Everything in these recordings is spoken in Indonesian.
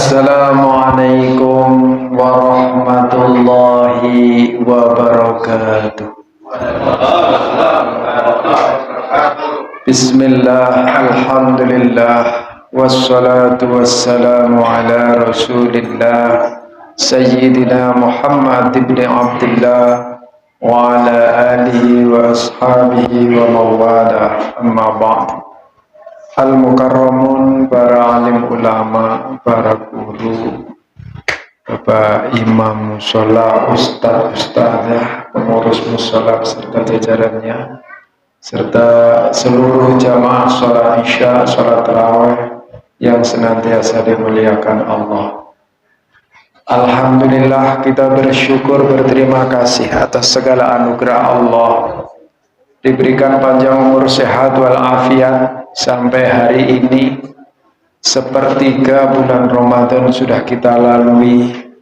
Assalamualaikum warahmatullahi wabarakatuh. Bismillah, alhamdulillah, wassalatu wassalamu ala rasulillah Sayyidina Muhammad ibn Abdullah wa ala alihi wa ashabihi wa mawala, amma ba'd. Al-mukarramun, para alim ulama, para guru, Bapak Imam Musola, Ustadz, pengurus musola serta jajarannya, serta seluruh jamaah sholat isya, sholat tarawih yang senantiasa dimuliakan Allah. Alhamdulillah, kita bersyukur, berterima kasih atas segala anugerah Allah. Diberikan panjang umur, sehat walafiat sampai hari ini. Sepertiga bulan Ramadan sudah kita lalui.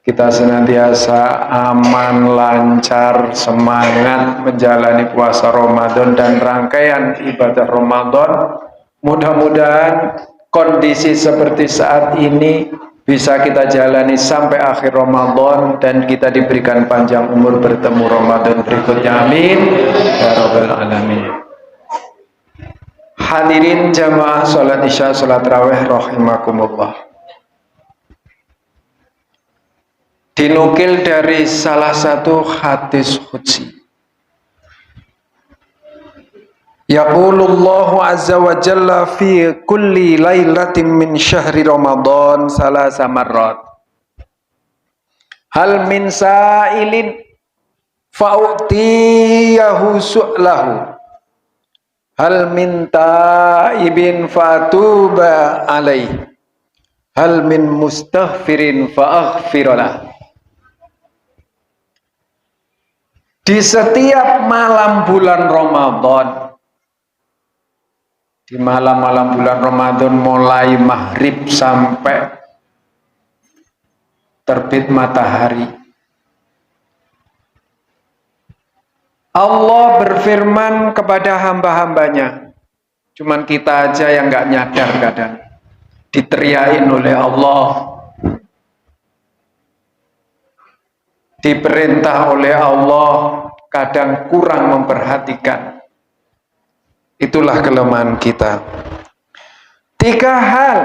Kita senantiasa aman, lancar, semangat menjalani puasa Ramadan dan rangkaian ibadah Ramadan. Mudah-mudahan kondisi seperti saat ini bisa kita jalani sampai akhir Ramadan dan kita diberikan panjang umur bertemu Ramadan berikutnya. Amin ya rabbal alamin. Hadirin jamaah salat isya, salat tarawih rahimakumullah. Dinukil dari salah satu hadis qudsi. Yaqulullahu azza wa jalla fi kulli lailatin min syahri Ramadan salasa marrat. Hal min sa'ilin fa'utiyahu su'lahu. Hal min ta'ibin fa'tuba alaih. Hal min mustaghfirin fa'aghfirullah. Di setiap malam bulan Ramadan, di malam-malam bulan Ramadan mulai maghrib sampai terbit matahari, Allah berfirman kepada hamba-hambanya. Cuman kita aja yang nggak nyadar kadang. Diteriakin oleh Allah, diperintah oleh Allah, kadang kurang memperhatikan. Itulah kelemahan kita. 3 hal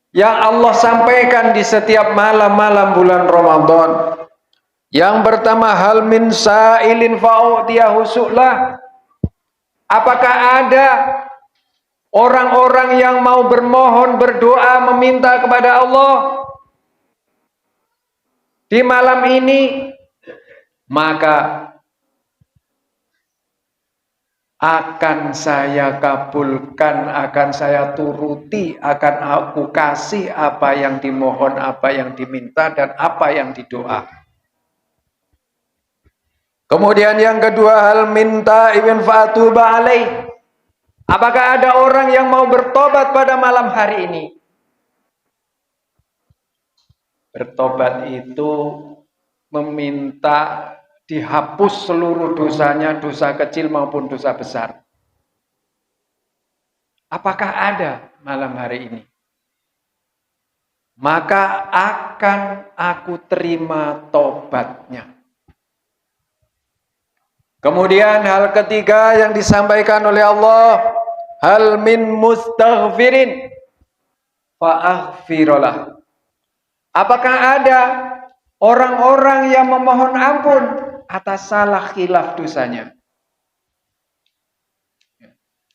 yang Allah sampaikan di setiap malam-malam bulan Ramadan. Yang pertama, hal min sa'ilin fa'utiyahu su'lah. Apakah ada orang-orang yang mau bermohon, berdoa, meminta kepada Allah di malam ini? Maka akan saya kabulkan, akan saya turuti, akan aku kasih apa yang dimohon, apa yang diminta, dan apa yang didoa. Kemudian yang kedua, hal minta ibn fa'tuba alaih. Apakah ada orang yang mau bertobat pada malam hari ini? Bertobat itu meminta dihapus seluruh dosanya, dosa kecil maupun dosa besar. Apakah ada malam hari ini? Maka akan aku terima tobatnya. Kemudian hal ketiga yang disampaikan oleh Allah, hal min mustaghfirin fa'aghfirullah. Apakah ada orang-orang yang memohon ampun atas salah khilaf dosanya?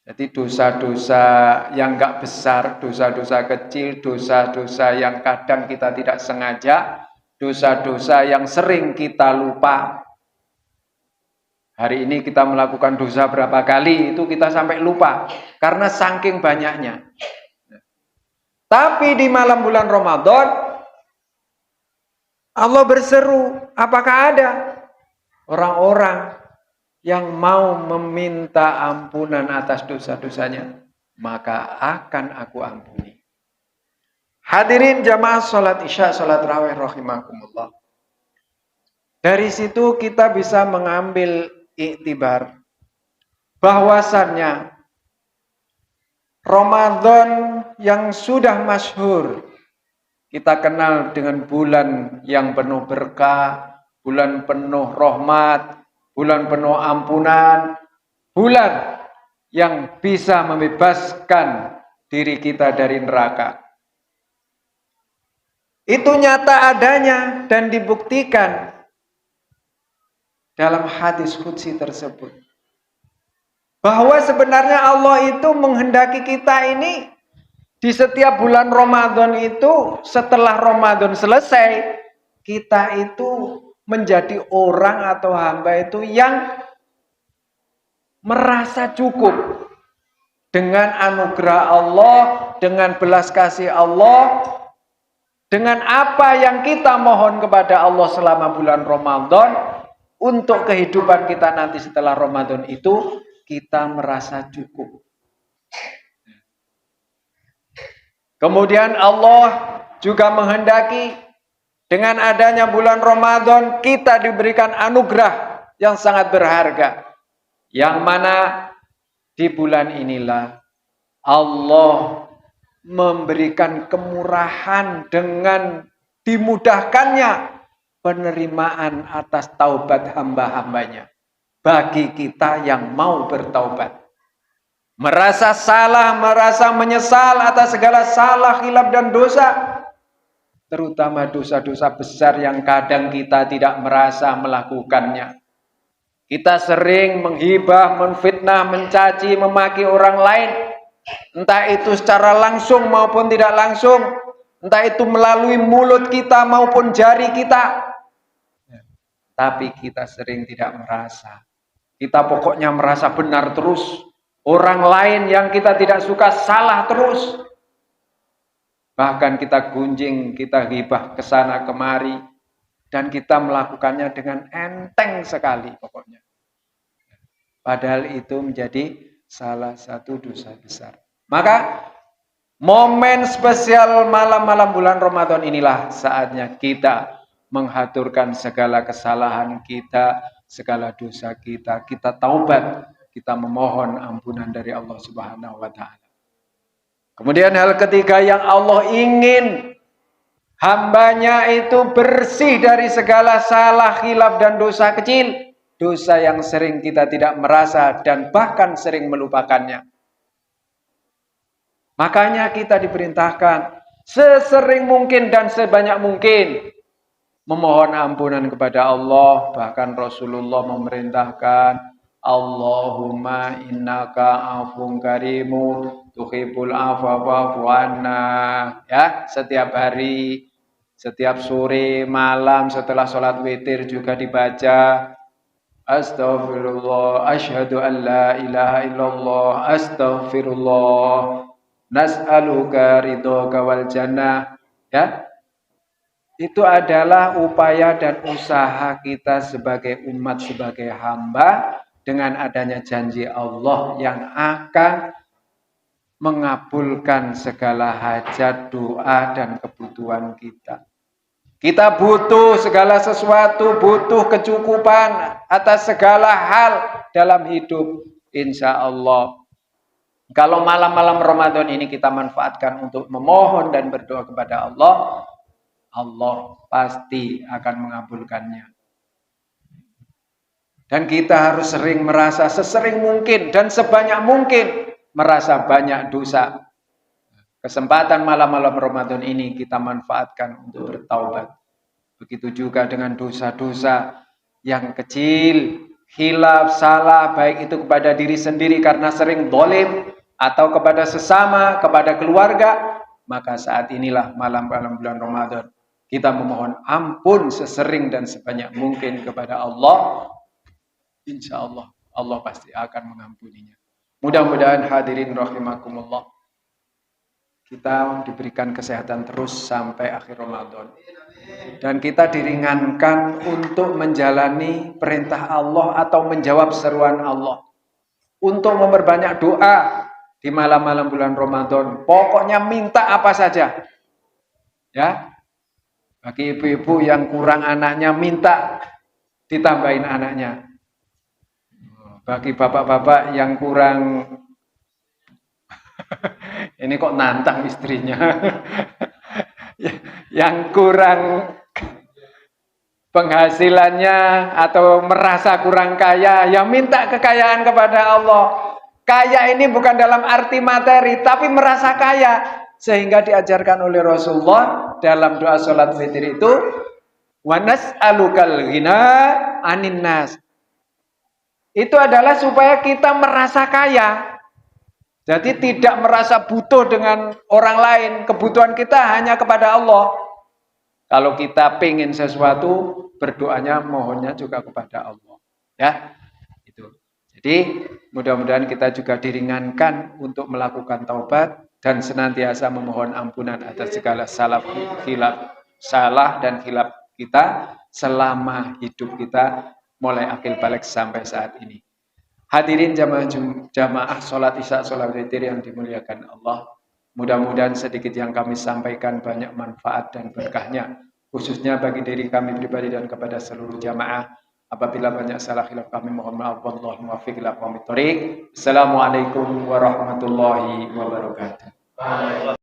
Jadi dosa-dosa yang enggak besar, dosa-dosa kecil, dosa-dosa yang kadang kita tidak sengaja, dosa-dosa yang sering kita lupa. Hari ini kita melakukan dosa berapa kali, itu kita sampai lupa karena saking banyaknya. Tapi di malam bulan Ramadan Allah berseru, apakah ada orang-orang yang mau meminta ampunan atas dosa-dosanya? Maka akan aku ampuni. Hadirin jamaah salat isya, salat tarawih rahimakumullah. Dari situ kita bisa mengambil iktibar bahwasannya Ramadan yang sudah masyhur. Kita kenal dengan bulan yang penuh berkah, bulan penuh rahmat, bulan penuh ampunan, bulan yang bisa membebaskan diri kita dari neraka. Itu nyata adanya dan dibuktikan dalam hadis qudsi tersebut. Bahwa sebenarnya Allah itu menghendaki kita ini di setiap bulan Ramadan itu, setelah Ramadan selesai, kita itu menjadi orang atau hamba itu yang merasa cukup dengan anugerah Allah, dengan belas kasih Allah, dengan apa yang kita mohon kepada Allah selama bulan Ramadan, untuk kehidupan kita nanti setelah Ramadan itu, kita merasa cukup. Kemudian Allah juga menghendaki dengan adanya bulan Ramadan kita diberikan anugerah yang sangat berharga. Yang mana di bulan inilah Allah memberikan kemurahan dengan dimudahkannya penerimaan atas taubat hamba-hambanya. Bagi kita yang mau bertaubat. Merasa salah, merasa menyesal atas segala salah, khilaf dan dosa. Terutama dosa-dosa besar yang kadang kita tidak merasa melakukannya. Kita sering menghibah, menfitnah, mencaci, memaki orang lain. Entah itu secara langsung maupun tidak langsung. Entah itu melalui mulut kita maupun jari kita. Tapi kita sering tidak merasa. Kita pokoknya merasa benar terus. Orang lain yang kita tidak suka salah terus. Bahkan kita gunjing, kita ghibah ke sana kemari. Dan kita melakukannya dengan enteng sekali pokoknya. Padahal itu menjadi salah satu dosa besar. Maka momen spesial malam-malam bulan Ramadan inilah saatnya kita menghaturkan segala kesalahan kita, segala dosa kita. Kita taubat. Kita memohon ampunan dari Allah Subhanahu wa Ta'ala. Kemudian hal ketiga yang Allah ingin hambanya itu bersih dari segala salah, khilaf dan dosa kecil, dosa yang sering kita tidak merasa dan bahkan sering melupakannya. Makanya kita diperintahkan sesering mungkin dan sebanyak mungkin memohon ampunan kepada Allah. Bahkan Rasulullah memerintahkan, Allahumma innaka afun karimun tuhibbul afwa fa'fu anna. Ya, setiap hari, setiap sore, malam setelah sholat witir juga dibaca Astaghfirullah, asyhadu an la ilaha illallah, astaghfirullah, nas'aluka ridhoka wal jannah. Ya, itu adalah upaya dan usaha kita sebagai umat, sebagai hamba, dengan adanya janji Allah yang akan mengabulkan segala hajat, doa, dan kebutuhan kita. Kita butuh segala sesuatu, butuh kecukupan atas segala hal dalam hidup. Insya Allah. Kalau malam-malam Ramadan ini kita manfaatkan untuk memohon dan berdoa kepada Allah, Allah pasti akan mengabulkannya. Dan kita harus sering merasa sesering mungkin dan sebanyak mungkin merasa banyak dosa. Kesempatan malam-malam Ramadan ini kita manfaatkan untuk bertaubat. Begitu juga dengan dosa-dosa yang kecil, khilaf, salah, baik itu kepada diri sendiri karena sering zalim atau kepada sesama, kepada keluarga. Maka saat inilah malam-malam bulan Ramadan kita memohon ampun sesering dan sebanyak mungkin kepada Allah. Insya Allah, Allah pasti akan mengampuninya. Mudah-mudahan hadirin rahimakumullah, kita diberikan kesehatan terus sampai akhir Ramadan. Dan kita diringankan untuk menjalani perintah Allah atau menjawab seruan Allah. Untuk memperbanyak doa di malam-malam bulan Ramadan. Pokoknya minta apa saja. Ya. Bagi ibu-ibu yang kurang anaknya, minta ditambahin anaknya. Bagi bapak-bapak yang kurang Ini kok nantang istrinya. Yang kurang penghasilannya atau merasa kurang kaya, ya minta kekayaan kepada Allah. Kaya ini bukan dalam arti materi, tapi merasa kaya. Sehingga diajarkan oleh Rasulullah dalam doa sholat witir itu, wa nas'alukal ghina anin nas. Itu adalah supaya kita merasa kaya. Jadi tidak merasa butuh dengan orang lain. Kebutuhan kita hanya kepada Allah. Kalau kita pengen sesuatu, berdoanya, mohonnya juga kepada Allah. Ya, itu. Jadi mudah-mudahan kita juga diringankan untuk melakukan taubat dan senantiasa memohon ampunan atas segala salah dan khilaf kita selama hidup kita mulai akil balik sampai saat ini. Hadirin jamaah sholat isya sholat witir yang dimuliakan Allah. Mudah-mudahan sedikit yang kami sampaikan banyak manfaat dan berkahnya, khususnya bagi diri kami pribadi dan kepada seluruh jamaah. Apabila banyak salah khilaf kami mohon maaf. Wallahu muwaffiq ila aqwamit thoriq. Assalamualaikum warahmatullahi wabarakatuh.